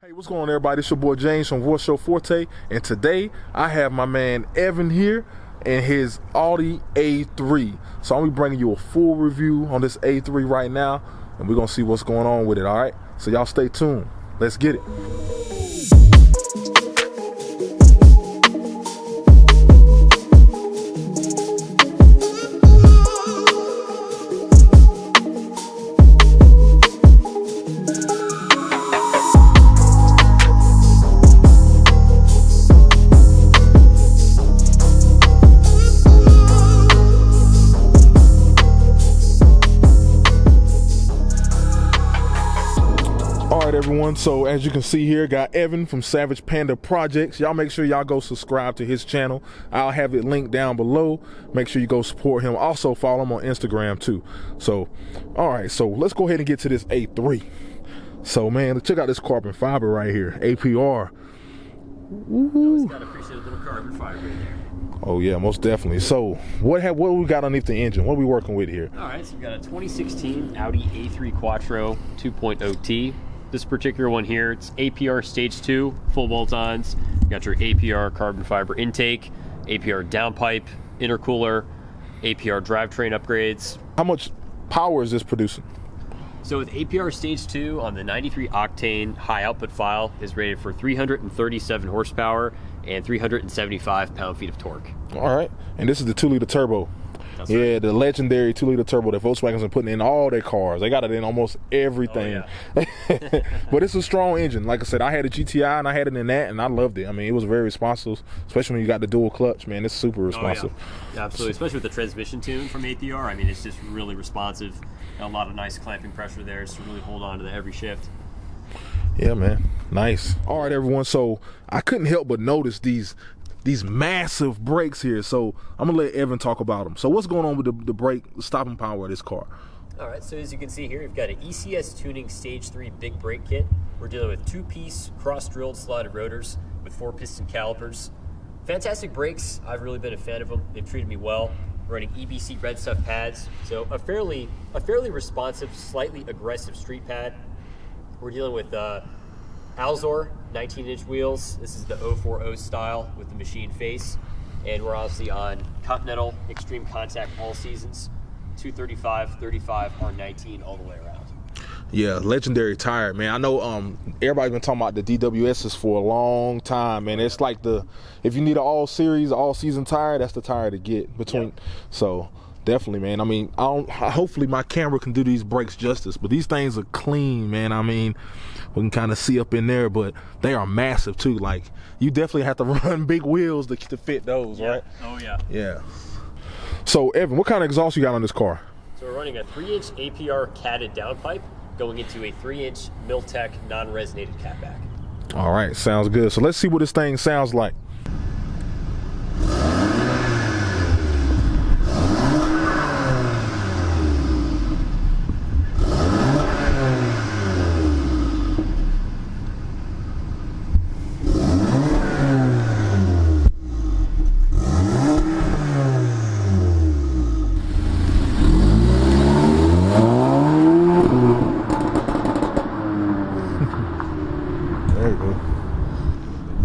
Hey, what's going on, everybody? It's your boy James from Voice Show Forte, and today I have my man Evan here and his Audi A3. So I'm gonna be bringing you a full review on this A3 right now, and we're gonna see what's going on with it. All right, so y'all stay tuned. Let's get it. Everyone, so as you can see here, got Evan from Panda Projects. Y'all make sure y'all go subscribe to his channel. I'll have it linked down below. Make sure you go support him. Also follow him on Instagram too. So all right, so let's go ahead and get to this A3. So man, check out this carbon fiber right here, APR. Always gotta appreciate a little carbon fiber in there. Oh yeah, most definitely. So what we got underneath the engine? What are we working with here? All right, so we've got a 2016 Audi A3 Quattro 2.0T. This particular one here, it's APR Stage 2, full bolt-ons. You got your APR carbon fiber intake, APR downpipe, intercooler, APR drivetrain upgrades. How much power is this producing? So with APR Stage 2 on the 93 octane high output file is rated for 337 horsepower and 375 pound-feet of torque. All right, and this is the 2-liter turbo. That's right. The legendary 2-liter turbo that Volkswagen's been putting in all their cars. They got it in almost everything. Oh, yeah. But it's a strong engine. Like I said, I had a GTI and I had it in that, and I loved it. I mean, it was very responsive, especially when you got the dual clutch, man. It's super responsive. Oh, yeah. Absolutely, especially with the transmission tune from APR. I mean, it's just really responsive. Got a lot of nice clamping pressure there to really hold on to every shift. Yeah, man. Nice. All right, everyone. So I couldn't help but notice these massive brakes here, so I'm gonna let Evan talk about them. So what's going on with the brake stopping power of this car? All right, so as you can see here, we've got an ECS Tuning Stage 3 big brake kit. We're dealing with 2-piece cross-drilled slotted rotors with 4-piston calipers. Fantastic brakes. I've really been a fan of them. They've treated me well. We're running EBC red stuff pads, so a fairly responsive, slightly aggressive street pad. We're dealing with Alzor 19-inch wheels. This is the 040 style with the machine face, and we're obviously on Continental Extreme Contact all seasons, 235, 35, R19 all the way around. Yeah, legendary tire, man. I know everybody's been talking about the DWSs for a long time, man. It's like if you need an all-season tire, that's the tire to get between. Yep. So definitely, man. I mean, hopefully my camera can do these brakes justice, but these things are clean, man. I mean, we can kind of see up in there, but they are massive too. Like, you definitely have to run big wheels to fit those, yeah. Right? Oh yeah. Yeah. So Evan, what kind of exhaust you got on this car? So we're running a 3-inch APR catted downpipe going into a 3-inch Miltech non-resonated catback. All right, sounds good. So let's see what this thing sounds like.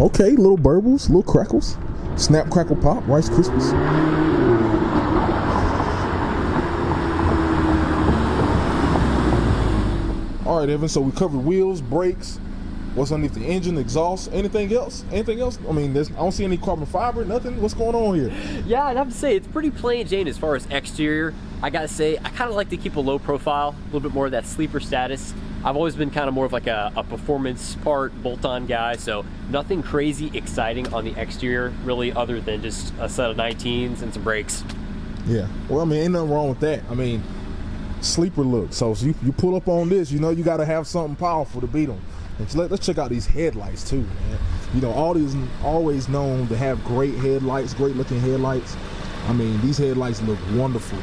Okay, little burbles, little crackles, snap, crackle, pop, Rice Krispies. All right, Evan, so we covered wheels, brakes, what's underneath the engine, exhaust, anything else? Anything else? I mean, I don't see any carbon fiber, nothing. What's going on here? Yeah, I'd have to say it's pretty plain Jane as far as exterior. I gotta say, I kind of like to keep a low profile, a little bit more of that sleeper status. I've always been kind of more of like a performance part bolt-on guy, so nothing crazy exciting on the exterior, really, other than just a set of 19s and some brakes. Yeah, well, I mean, ain't nothing wrong with that. I mean, sleeper look. So you pull up on this, you know you got to have something powerful to beat them. And let's check out these headlights too, man. You know, Audi's always known to have great headlights, great looking headlights. I mean, these headlights look wonderful.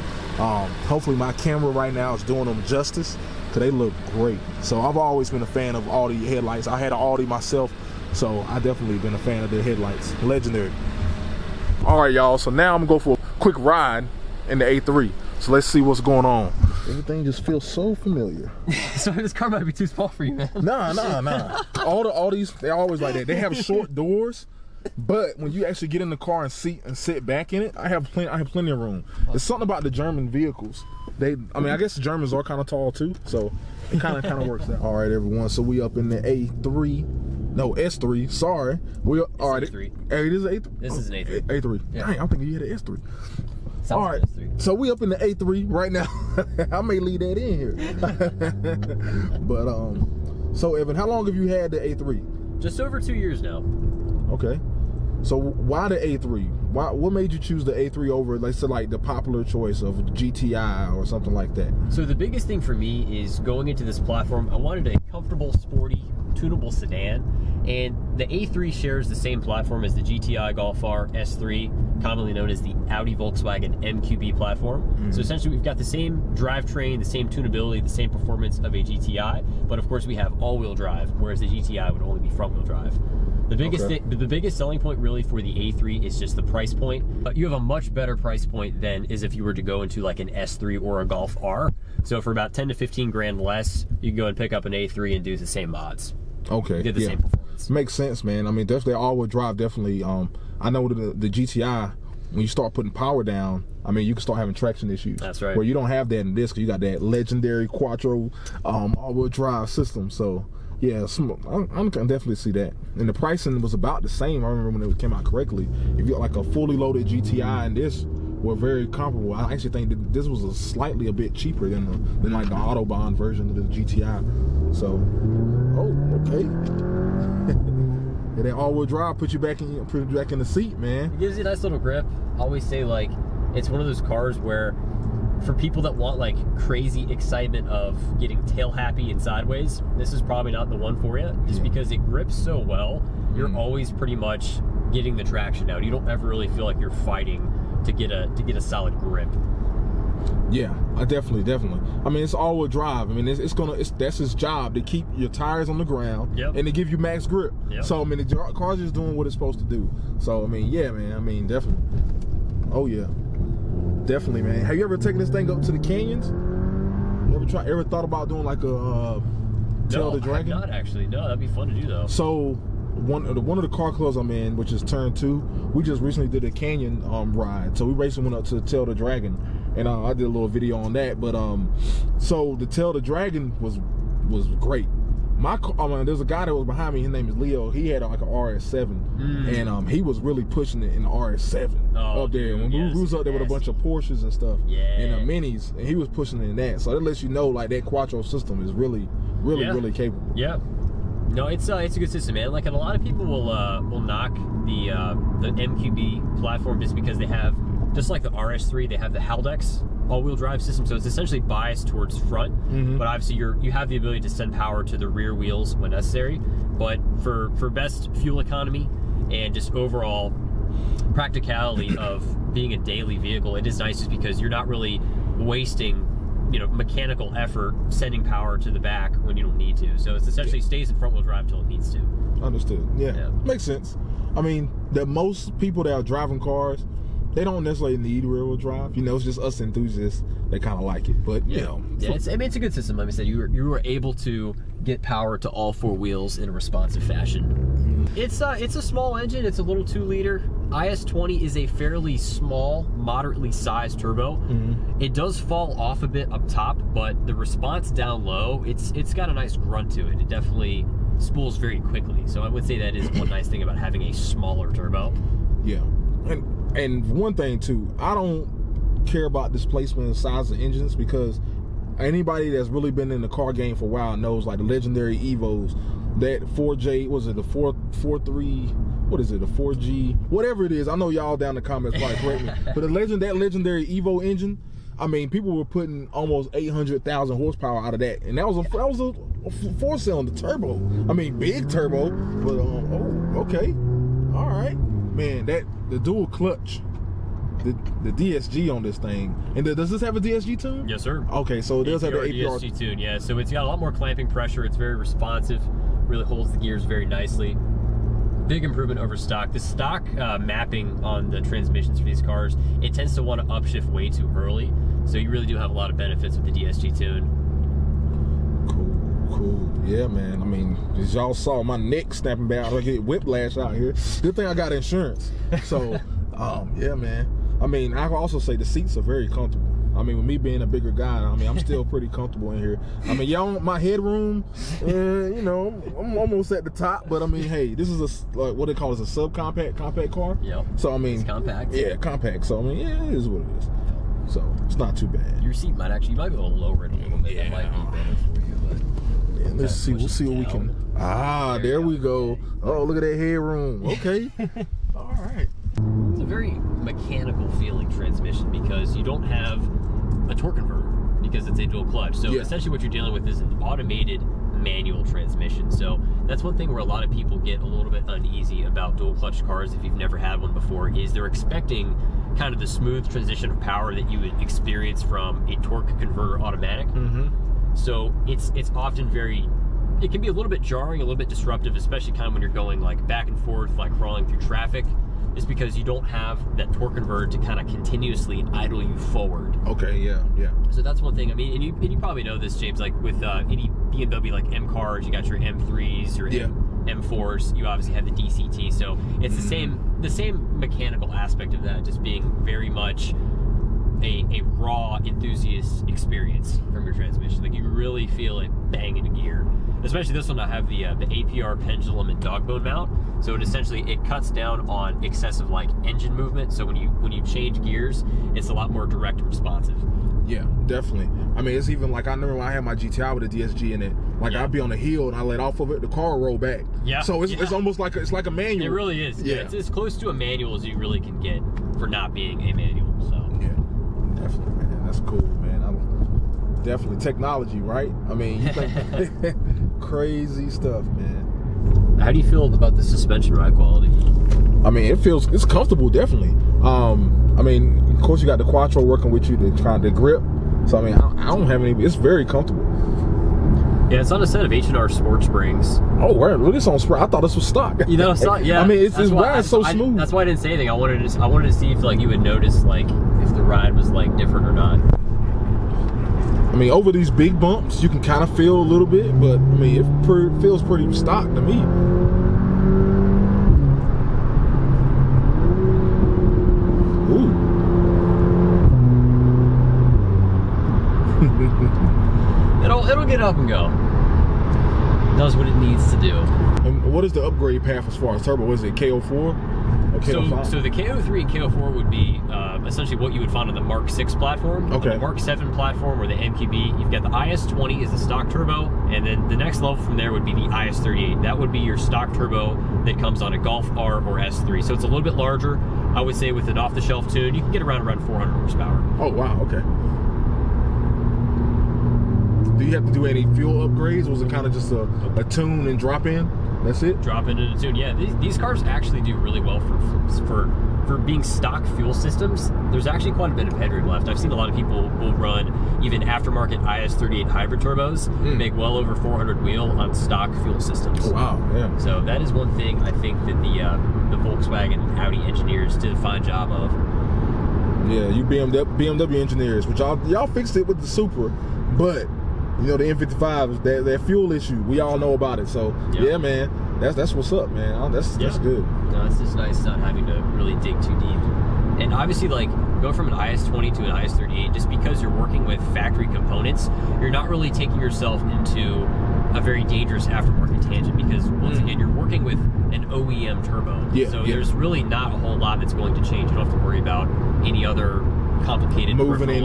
Hopefully my camera right now is doing them justice, because they look great. So I've always been a fan of Audi headlights. I had an Audi myself, so I definitely been a fan of their headlights. Legendary. All right, y'all, so now I'm gonna go for a quick ride in the A3. So So let's see what's going on. Everything just feels so familiar. So this car might be too small for you, man. Nah. All the Audis, they're always like that. They have short doors, but when you actually get in the car and sit back in it, I have plenty of room. There's something about the German vehicles. I guess the Germans are kind of tall too, so it kind of works out. All right, everyone. So we up in the S3. Sorry, all right. A3. Hey, this is A3. This is an A3. A3. Yeah. Dang, I'm thinking you had an S3. Sounds All right, like S3. so we up in the A3 right now. I may leave that in here. But so Evan, how long have you had the A3? Just over 2 years now. Okay. So why the A3? What made you choose the A3 over, let's say, like the popular choice of GTI or something like that? So the biggest thing for me is going into this platform, I wanted a comfortable, sporty, tunable sedan, and the A3 shares the same platform as the GTI Golf R S3, commonly known as the Audi Volkswagen MQB platform. Mm-hmm. So essentially we've got the same drivetrain, the same tunability, the same performance of a GTI, but of course we have all-wheel drive, whereas the GTI would only be front-wheel drive. The biggest selling point really for the A3 is just the price point. You have a much better price point than as if you were to go into like an S3 or a Golf R. So for about 10 to 15 grand less, you can go and pick up an A3 and do the same mods. Okay. Get the same performance. Makes sense, man. I mean, definitely all-wheel drive. Definitely. I know the GTI, when you start putting power down, I mean, you can start having traction issues. That's right. Where you don't have that in this, because you got that legendary quattro all-wheel drive system. So. Yeah, I can definitely see that. And the pricing was about the same. I remember when it came out correctly. If you got like a fully loaded GTI and this were very comparable. I actually think that this was a bit cheaper than like the Autobahn version of the GTI. So, okay. And that all-wheel drive put you back in the seat, man. It gives you a nice little grip. I always say, like, it's one of those cars where, for people that want like crazy excitement of getting tail happy and sideways, this is probably not the one for you, just because it grips so well. You're always pretty much getting the traction out. You don't ever really feel like you're fighting to get a solid grip. Yeah, definitely. I mean, it's all-wheel drive. I mean, that's its job, to keep your tires on the ground and to give you max grip. Yep. So I mean, the car's just doing what it's supposed to do. So I mean, yeah, man. I mean, definitely. Oh yeah. Definitely, man. Have you ever taken this thing up to the canyons? You ever thought about doing like a Tail the Dragon? No, I have not actually. No, that'd be fun to do though. So one of the car clubs I'm in, which is Turn 2, we just recently did a canyon ride. So we recently went up to Tail the Dragon, and I did a little video on that. But so the Tail the Dragon was great. There's a guy that was behind me. His name is Leo. He had like an RS7, and he was really pushing it in the RS7 up there. When we was up there with a bunch of Porsches and stuff, and the Minis, and he was pushing it in that. So that lets you know, like, that quattro system is really capable. Yeah. No, it's a good system, man. Like, and a lot of people will knock the MQB platform just because they have, just like the RS3, they have the Haldex all-wheel drive system, so it's essentially biased towards front, but obviously you have the ability to send power to the rear wheels when necessary. But for best fuel economy and just overall practicality of being a daily vehicle, it is nice just because you're not really wasting mechanical effort sending power to the back when you don't need to. So it essentially stays in front-wheel drive until it needs to. Understood. Yeah. Makes sense. I mean, that most people that are driving cars, they don't necessarily need rear-wheel drive. It's just us enthusiasts that kind of like it. But it's a good system. Like I said, you were able to get power to all four wheels in a responsive fashion. It's a small engine. It's a little 2-liter. IS-20 is a fairly small, moderately sized turbo. It does fall off a bit up top, but the response down low, it's got a nice grunt to it. It definitely spools very quickly. So I would say that is one nice thing about having a smaller turbo. Yeah. And one thing too, I don't care about displacement and size of engines, because anybody that's really been in the car game for a while knows, like, the legendary Evos, that 4J, was it the 4.3, what is it, the 4G, whatever it is. I know y'all down in the comments probably correct me, but that legendary Evo engine, I mean, people were putting almost 800,000 horsepower out of that, and that was a 4-cylinder turbo. I mean, big turbo, but okay, all right, man. The dual clutch, the DSG on this thing, and does this have a DSG tune? Yes, sir. Okay, so it does have the APR DSG tune. Yeah, so it's got a lot more clamping pressure. It's very responsive. Really holds the gears very nicely. Big improvement over stock. The stock mapping on the transmissions for these cars, it tends to want to upshift way too early. So you really do have a lot of benefits with the DSG tune. Cool. Yeah, man. I mean, as y'all saw, my neck snapping back. I get whiplash out here. Good thing I got insurance. So, yeah, man. I mean, I can also say the seats are very comfortable. I mean, with me being a bigger guy, I mean, I'm still pretty comfortable in here. I mean, y'all, my headroom, you know, I'm almost at the top. But I mean, hey, this is what they call it, a compact car. Yep. So I mean, it's compact. Yeah, compact. So I mean, yeah, it is what it is. So it's not too bad. Your seat might actually, you might be able to lower it a little bit. Yeah. That might be better for you. But yeah, let's see. We'll see what we can. There we go. Oh, look at that headroom. Okay. All right. It's a very mechanical feeling transmission because you don't have a torque converter because it's a dual clutch. So essentially what you're dealing with is an automated manual transmission. So that's one thing where a lot of people get a little bit uneasy about dual clutch cars if you've never had one before, is they're expecting kind of the smooth transition of power that you would experience from a torque converter automatic. So it's often it can be a little bit jarring, a little bit disruptive, especially kind of when you're going like back and forth, like crawling through traffic, is because you don't have that torque converter to kind of continuously idle you forward. Okay, yeah. So that's one thing. I mean, and you probably know this, James, like with any BMW like M cars, you got your M3s, your M4s, you obviously have the DCT. So it's the same mechanical aspect of that, just being very much a raw enthusiast experience from your transmission. Like you really feel it bang into gear. Especially this one, I have the APR pendulum and dog bone mount. So it cuts down on excessive like engine movement. So when you change gears, it's a lot more direct and responsive. Yeah, definitely. I mean, it's even like, I remember when I had my GTI with a DSG in it, like I'd be on the hill and I let off of it, the car roll back. Yeah. So it's almost like it's like a manual. It really is. Yeah. It's as close to a manual as you really can get for not being a manual. So yeah, definitely, man. That's cool, man. Definitely technology, right? I mean, you think crazy stuff, man. How do you feel about the suspension ride quality? I mean, it's comfortable, definitely. I mean, of course, you got the Quattro working with you to try the grip. So I mean, I don't have any. It's very comfortable. Yeah, it's on a set of H&R Sport Springs. Oh, where? Look, it's on spring. I thought this was stock. You know, stock. Yeah. I mean, it's so smooth. That's why I didn't say anything. I wanted to see if like you would notice like if the ride was like different or not. I mean, over these big bumps, you can kind of feel a little bit, but I mean, it feels pretty stock to me. Ooh. It'll get up and go. It does what it needs to do. And what is the upgrade path as far as turbo? Is it KO4 or KO5? So the KO3 and KO4 would be essentially what you would find on the Mark 6 platform. Okay. On the Mark 7 platform or the MQB, you've got the IS20 is the stock turbo, and then the next level from there would be the IS38. That would be your stock turbo that comes on a Golf R or S3. So it's a little bit larger. I would say with an off-the-shelf tune, you can get around 400 horsepower. Oh, wow, okay. Do you have to do any fuel upgrades, or was it kind of just a tune and drop in? That's it? Drop into the tune, yeah. These cars actually do really well for being stock fuel systems. There's actually quite a bit of headroom left. I've seen a lot of people will run even aftermarket IS38 hybrid turbos, make well over 400 wheel on stock fuel systems. Oh, wow, yeah. So that is one thing I think that the Volkswagen and Audi engineers did a fine job of. Yeah, you BMW engineers, which y'all fixed it with the Supra, but you know, the M55, that fuel issue, we all know about it. So yeah, man, that's what's up, man. That's good. No, it's just nice not having to really dig too deep. And obviously, like, go from an IS20 to an IS38, just because you're working with factory components, you're not really taking yourself into a very dangerous aftermarket tangent, because once again, you're working with an OEM turbo. So there's really not a whole lot that's going to change. You don't have to worry about any other complicated moving any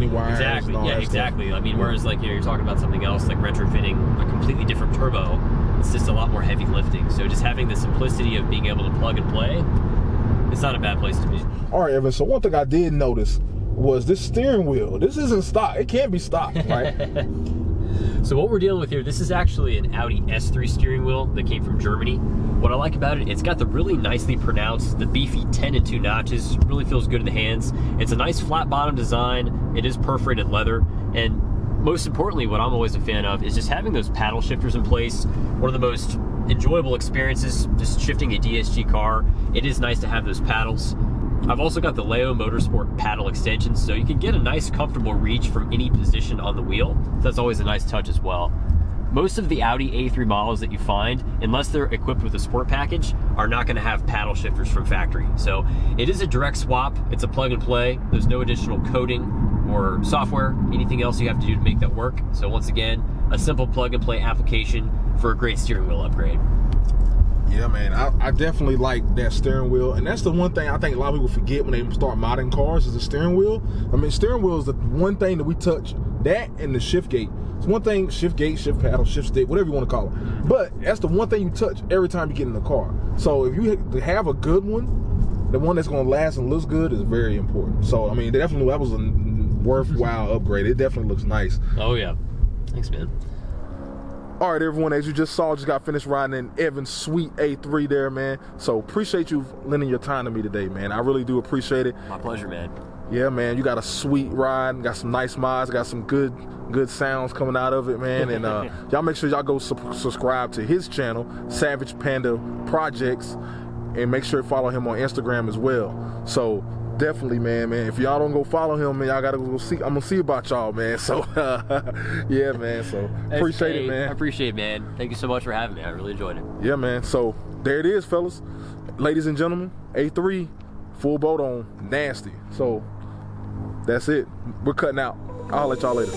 wires. Exactly. Yeah, exactly. Stuff. I mean, whereas like you're talking about something else like retrofitting a completely different turbo, it's just a lot more heavy lifting. So just having the simplicity of being able to plug and play, it's not a bad place to be. All right, Evan. So one thing I did notice was this steering wheel. This isn't stock. It can't be stock, right? So what we're dealing with here, this is actually an Audi S3 steering wheel that came from Germany. What I like about it, it's got the really nicely pronounced, the beefy 10 and 2 notches. Really feels good in the hands. It's a nice flat bottom design. It is perforated leather. And most importantly, what I'm always a fan of is just having those paddle shifters in place. One of the most enjoyable experiences, just shifting a DSG car. It is nice to have those paddles. I've also got the Leo Motorsport paddle extensions, so you can get a nice comfortable reach from any position on the wheel. That's always a nice touch as well. Most of the Audi A3 models that you find, unless they're equipped with a sport package, are not going to have paddle shifters from factory. So it is a direct swap. It's a plug and play. There's no additional coding or software, anything else you have to do to make that work. So once again, a simple plug and play application for a great steering wheel upgrade. Yeah, man, I definitely like that steering wheel, and that's the one thing I think a lot of people forget when they start modding cars is the steering wheel. I mean, steering wheel is the one thing that we touch, that and the shift gate. It's one thing, shift gate, shift paddle, shift stick, whatever you want to call it. But that's the one thing you touch every time you get in the car. So if you have a good one, the one that's going to last and looks good is very important. So, I mean, definitely that was a worthwhile upgrade. It definitely looks nice. Oh, yeah. Thanks, man. All right, everyone, as you just saw, just got finished riding in Evan's sweet A3 there, man. So appreciate you lending your time to me today, man. I really do appreciate it. My pleasure, man. Yeah, man, you got a sweet ride, got some nice mods, got some good sounds coming out of it, man. And y'all make sure y'all go subscribe to his channel, Savage Panda Projects, and make sure to follow him on Instagram as well. So definitely, man, if y'all don't go follow him, man, y'all gotta go see. I'm gonna see about y'all, man. So yeah, man. So appreciate it, man. I appreciate it, man. Thank you so much for having me. I really enjoyed it. Yeah, man. So there it is, fellas, ladies and gentlemen. A3, full boat on, nasty. So that's it. We're cutting out. I'll let y'all later.